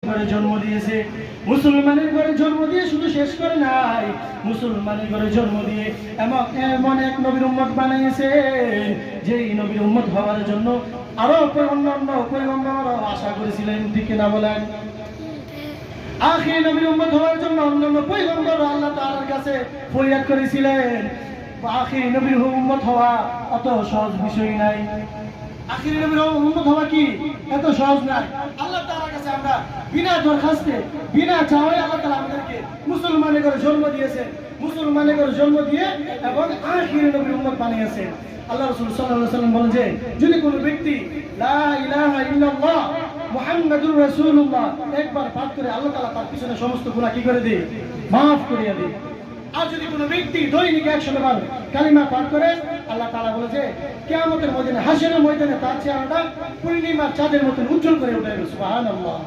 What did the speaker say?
ঘরে জন্ম দিয়েছে, মুসলমানের ঘরে জন্ম দিয়ে শুধু শেষ করে নাই, মুসলমানের ঘরে জন্ম দিয়ে এমন এক নবীর উম্মত বানিয়েছে যেই নবীর উম্মত হওয়ার জন্য আরো অন্যান্য পয়গম্বররা আশা করেছিলেন, ঠিক কিনা বলেন? আখির নবীর উম্মত হওয়ার জন্য অন্যান্য পয়গম্বররা আল্লাহ তাআলার কাছে ফরিয়াদ করেছিলেন। আখির নবীর উম্মত হওয়া অত সহজ বিষয় নাই। আখির নবীর উম্মত হওয়া কি এত সহজ নাই? আল্লাহ তাআলার কাছে আমরা বিনা দরখাস্তে বিনা চাওয়ায় আল্লাহ তাআলা আমাদেরকে মুসলমানের ঘরে জন্ম দিয়েছে, মুসলমানের ঘরে জন্ম দিয়ে এবং আখির নবীর উম্মত বানিয়েছে। আল্লাহ রাসূল সাল্লাল্লাহু আলাইহি ওয়াসাল্লাম বলেন যে যদি কোনো ব্যক্তি লা ইলাহা ইল্লাল্লাহ মুহাম্মাদুর রাসূলুল্লাহ একবার পাঠ করে আল্লাহ তাআলা তার পিছনে সমস্ত গুনাহ কি করে দেয়? মাফ করে দেয়। আর যদি কোনো ব্যক্তি দৈনিক 100 বার কালিমা পাঠ করে আল্লাহ তাআলা বলে যে কিয়ামতের ময়দানে হাসরের ময়দানে তার চেহারাটা পূর্ণিমার চাঁদের মতো উজ্জ্বল করে উঠবে। সুবহানাল্লাহ।